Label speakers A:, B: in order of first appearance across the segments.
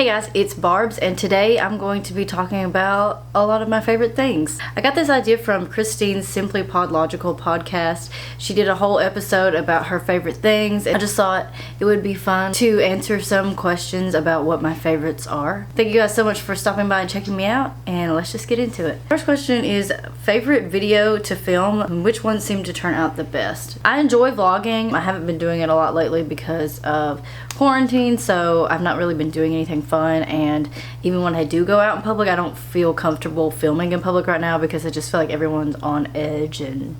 A: Hey guys, it's Barbs, and today I'm going to be talking about a lot of my favorite things. I got this idea from Christine's Simply Podlogical podcast. She did a whole episode about her favorite things, and I just thought it would be fun to answer some questions about what my favorites are. Thank you guys so much for stopping by and checking me out, and let's just get into it. First question is favorite video to film, and which ones seem to turn out the best? I enjoy vlogging. I haven't been doing it a lot lately because of quarantine, so I've not really been doing anything fun, and even when I do go out in public, I don't feel comfortable filming in public right now because I just feel like everyone's on edge and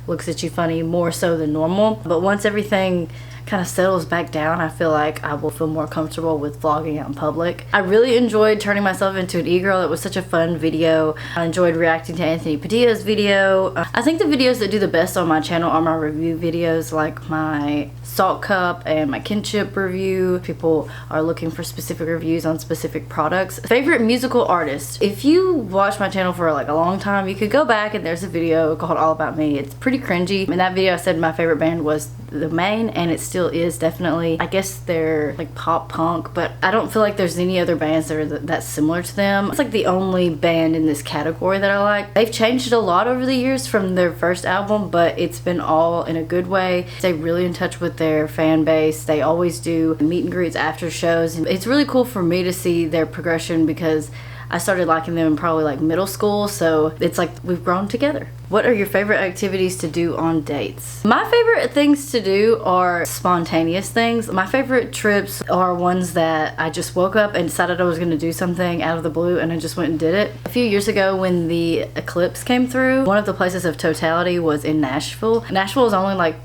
A: looks at you funny more so than normal. But once everything kind of settles back down, I feel like I will feel more comfortable with vlogging out in public. I really enjoyed turning myself into an e-girl. It was such a fun video. I enjoyed reacting to Anthony Padilla's video. I think the videos that do the best on my channel are my review videos, like my salt cup and my kinship review. People are looking for specific reviews on specific products. Favorite musical artist. If you watch my channel for like a long time, you could go back and there's a video called All About Me. It's pretty cringy. In that video I said my favorite band was The Maine, and it still is definitely. I guess they're like pop punk, but I don't feel like there's any other bands that are that similar to them. It's like the only band in this category that I like. They've changed a lot over the years from their first album, but it's been all in a good way. Stay really in touch with their fan base. They always do meet and greets after shows, and it's really cool for me to see their progression because I started liking them in probably like middle school, so it's like we've grown together. What are your favorite activities to do on dates? My favorite things to do are spontaneous things. My favorite trips are ones that I just woke up and decided I was going to do something out of the blue, and I just went and did it. A few years ago when the eclipse came through, one of the places of totality was in Nashville. Nashville is only like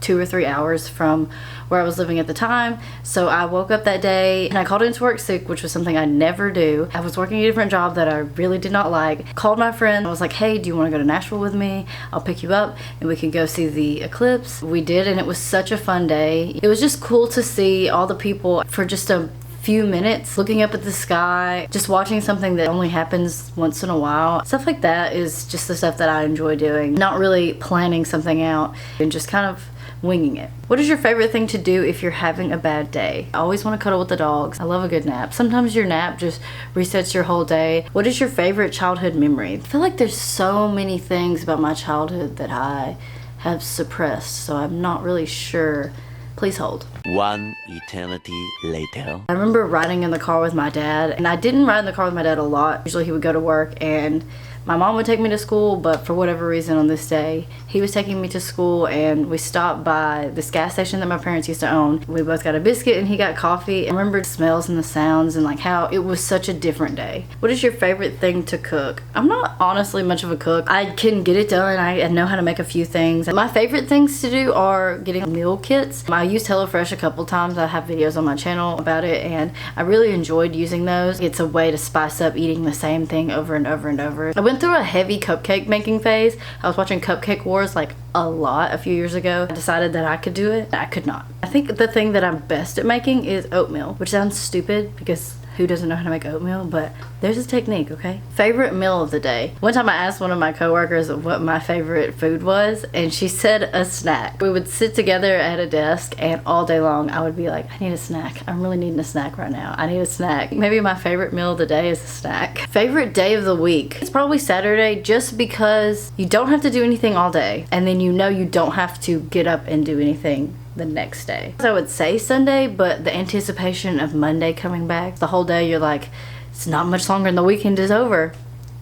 A: 2 or 3 hours from where I was living at the time, so I woke up that day and I called into work sick, which was something I never do. I was working a different job that I really did not like. Called my friend. I was like, hey, do you want to go to Nashville with me? I'll pick you up and we can go see the eclipse. We did, and it was such a fun day. It was just cool to see all the people for just a few minutes looking up at the sky, just watching something that only happens once in a while. Stuff like that is just the stuff that I enjoy doing. Not really planning something out and just kind of winging it. What is your favorite thing to do if you're having a bad day? I always want to cuddle with the dogs. I love a good nap. Sometimes your nap just resets your whole day. What is your favorite childhood memory? I feel like there's so many things about my childhood that I have suppressed, so I'm not really sure. Please hold.
B: One eternity later.
A: I remember riding in the car with my dad, and I didn't ride in the car with my dad a lot. Usually he would go to work and my mom would take me to school, but for whatever reason on this day, he was taking me to school, and we stopped by this gas station that my parents used to own. We both got a biscuit and he got coffee. I remember the smells and the sounds and like how it was such a different day. What is your favorite thing to cook? I'm not honestly much of a cook. I can get it done. I know how to make a few things. My favorite things to do are getting meal kits. I used HelloFresh a couple times. I have videos on my channel about it, and I really enjoyed using those. It's a way to spice up eating the same thing over and over and over. I went through a heavy cupcake making phase. I was watching Cupcake Wars like a lot a few years ago. I decided that I could do it. I could not. I think the thing that I'm best at making is oatmeal, which sounds stupid because who doesn't know how to make oatmeal, but there's a technique, okay? Favorite meal of the day. One time I asked one of my coworkers what my favorite food was, and she said a snack. We would sit together at a desk, and all day long I would be like, I need a snack. I'm really needing a snack right now. I need a snack. Maybe my favorite meal of the day is a snack. Favorite day of the week. It's probably Saturday, just because you don't have to do anything all day, and then you know you don't have to get up and do anything the next day. I would say Sunday, but the anticipation of Monday coming back, the whole day you're like, it's not much longer and the weekend is over.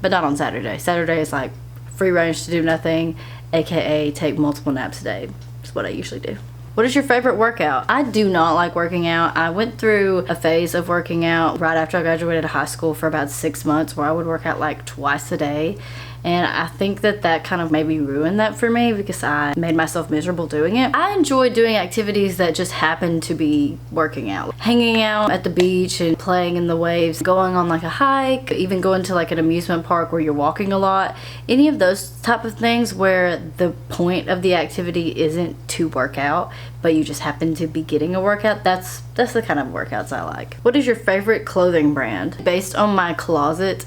A: But not on Saturday. Saturday is like free range to do nothing, aka take multiple naps a day. That's what I usually do. What is your favorite workout? I do not like working out. I went through a phase of working out right after I graduated high school for about 6 months where I would work out like twice a day. And I think that kind of maybe ruined that for me because I made myself miserable doing it. I enjoy doing activities that just happen to be working out. Hanging out at the beach and playing in the waves, going on like a hike, even going to like an amusement park where you're walking a lot. Any of those type of things where the point of the activity isn't to work out, but you just happen to be getting a workout. That's the kind of workouts I like. What is your favorite clothing brand? Based on my closet,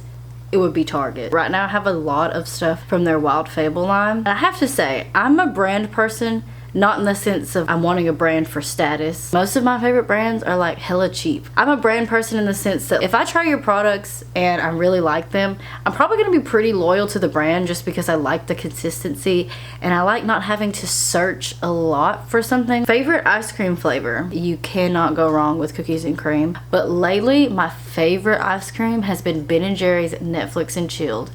A: it would be Target. Right now I have a lot of stuff from their Wild Fable line. And I have to say, I'm a brand person Not in the sense of I'm wanting a brand for status. Most of my favorite brands are like hella cheap. I'm a brand person in the sense that if I try your products and I really like them, I'm probably going to be pretty loyal to the brand just because I like the consistency and I like not having to search a lot for something. Favorite ice cream flavor? You cannot go wrong with cookies and cream. But lately, my favorite ice cream has been Ben & Jerry's Netflix and Chilled.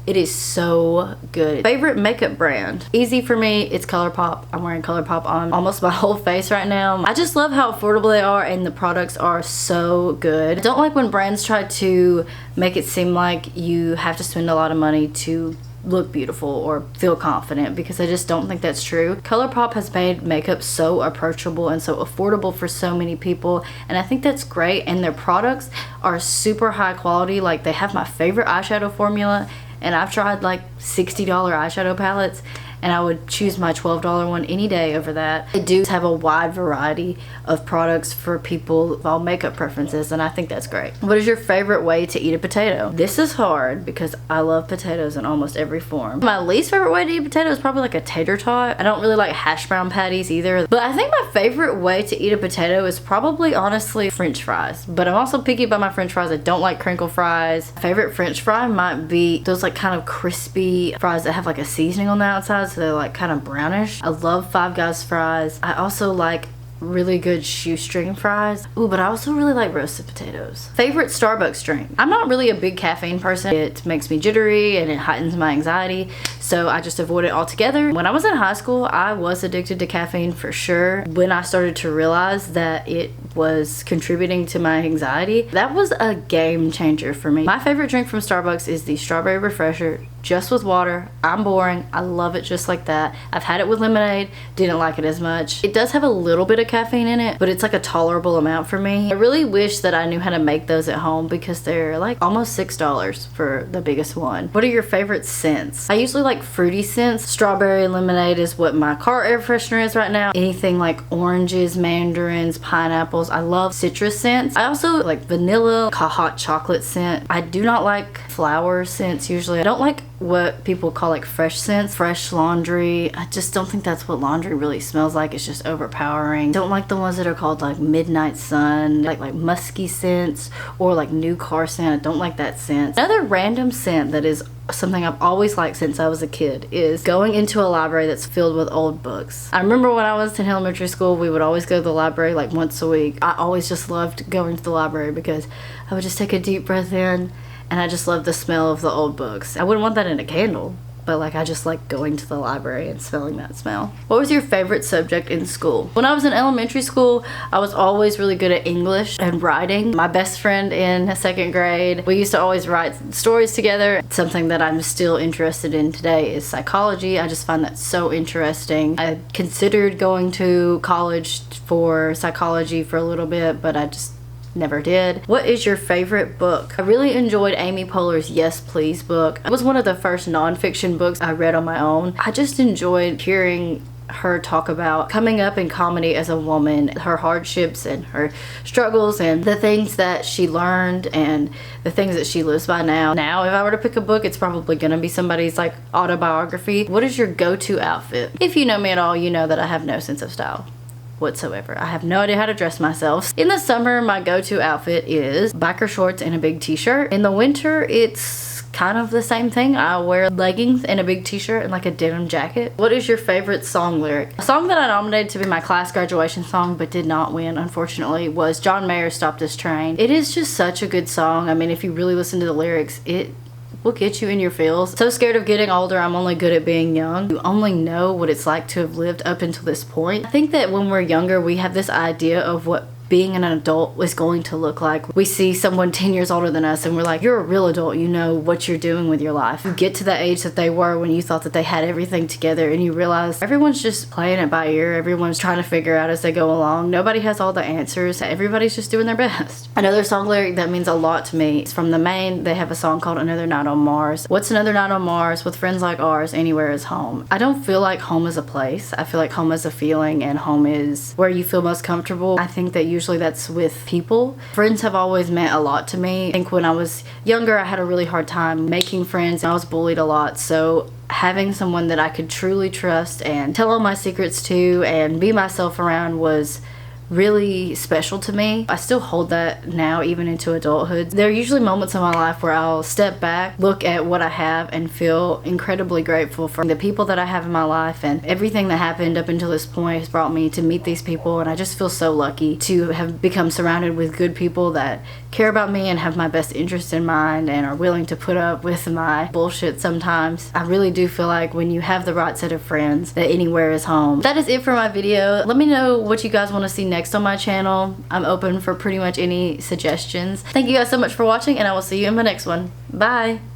A: It is so good. Favorite makeup brand? Easy for me, it's ColourPop. I'm wearing ColourPop on almost my whole face right now. I just love how affordable they are and the products are so good. I don't like when brands try to make it seem like you have to spend a lot of money to look beautiful or feel confident, because I just don't think that's true. ColourPop has made makeup so approachable and so affordable for so many people, and I think that's great. And their products are super high quality. Like, they have my favorite eyeshadow formula, and I've tried like $60 eyeshadow palettes, and I would choose my $12 one any day over that. They do have a wide variety of products for people of all makeup preferences, and I think that's great. What is your favorite way to eat a potato? This is hard because I love potatoes in almost every form. My least favorite way to eat a potato is probably like a tater tot. I don't really like hash brown patties either, but I think my favorite way to eat a potato is probably honestly French fries. But I'm also picky about my French fries. I don't like crinkle fries. Favorite French fry might be those like kind of crispy fries that have like a seasoning on the outside, so they're like kind of brownish. I love Five Guys fries. I also like really good shoestring fries. Ooh, but I also really like roasted potatoes. Favorite Starbucks drink? I'm not really a big caffeine person. It makes me jittery and it heightens my anxiety, so I just avoid it altogether. When I was in high school, I was addicted to caffeine for sure. When I started to realize that it was contributing to my anxiety, that was a game changer for me. My favorite drink from Starbucks is the strawberry refresher, just with water. I'm boring. I love it just like that. I've had it with lemonade, didn't like it as much. It does have a little bit of caffeine in it, but it's like a tolerable amount for me. I really wish that I knew how to make those at home because they're like almost $6 for the biggest one. What are your favorite scents? I usually like fruity scents. Strawberry lemonade is what my car air freshener is right now. Anything like oranges, mandarins, pineapples. I love citrus scents. I also like vanilla, hot chocolate scent. I do not like flower scents usually. I don't like what people call like fresh scents, fresh laundry. I just don't think that's what laundry really smells like. It's just overpowering. Don't like the ones that are called like midnight sun, like musky scents, or like new car scent. I don't like that scent. Another random scent that is something I've always liked since I was a kid is going into a library that's filled with old books. I remember when I was in elementary school, we would always go to the library like once a week. I always just loved going to the library because I would just take a deep breath in, and I just love the smell of the old books. I wouldn't want that in a candle, but like I just like going to the library and smelling that smell. What was your favorite subject in school? When I was in elementary school, I was always really good at English and writing. My best friend in second grade, we used to always write stories together. Something that I'm still interested in today is psychology. I just find that so interesting. I considered going to college for psychology for a little bit, but I just never did. What is your favorite book? I really enjoyed Amy Poehler's Yes Please book. It was one of the first nonfiction books I read on my own. I just enjoyed hearing her talk about coming up in comedy as a woman, her hardships and her struggles and the things that she learned and the things that she lives by now. Now, if I were to pick a book, it's probably gonna be somebody's like autobiography. What is your go-to outfit? If you know me at all, you know that I have no sense of style whatsoever. I have no idea how to dress myself. In the summer, my go-to outfit is biker shorts and a big t-shirt. In the winter, it's kind of the same thing. I wear leggings and a big t-shirt and like a denim jacket. What is your favorite song lyric? A song that I nominated to be my class graduation song but did not win, unfortunately, was John Mayer's Stop This Train. It is just such a good song. I mean, if you really listen to the lyrics, it will get you in your feels. So scared of getting older, I'm only good at being young. You only know what it's like to have lived up until this point. I think that when we're younger, we have this idea of what being an adult is going to look like. We see someone 10 years older than us and we're like, you're a real adult, you know what you're doing with your life. You get to the age that they were when you thought that they had everything together and you realize everyone's just playing it by ear. Everyone's trying to figure out as they go along. Nobody has all the answers. Everybody's just doing their best. Another song lyric that means a lot to me is from The Maine. They have a song called Another Night on Mars. What's another night on Mars with friends like ours? Anywhere is home. I don't feel like home is a place. I feel like home is a feeling, and home is where you feel most comfortable. I think that usually usually that's with people. Friends have always meant a lot to me. I think when I was younger, I had a really hard time making friends. I was bullied a lot, so having someone that I could truly trust and tell all my secrets to and be myself around was really special to me. I still hold that now, even into adulthood. There are usually moments in my life where I'll step back, look at what I have, and feel incredibly grateful for the people that I have in my life, and everything that happened up until this point has brought me to meet these people, and I just feel so lucky to have become surrounded with good people that care about me and have my best interest in mind and are willing to put up with my bullshit sometimes. I really do feel like when you have the right set of friends, that anywhere is home. That is it for my video. Let me know what you guys want to see next on my channel. I'm open for pretty much any suggestions. Thank you guys so much for watching, and I will see you in my next one. Bye!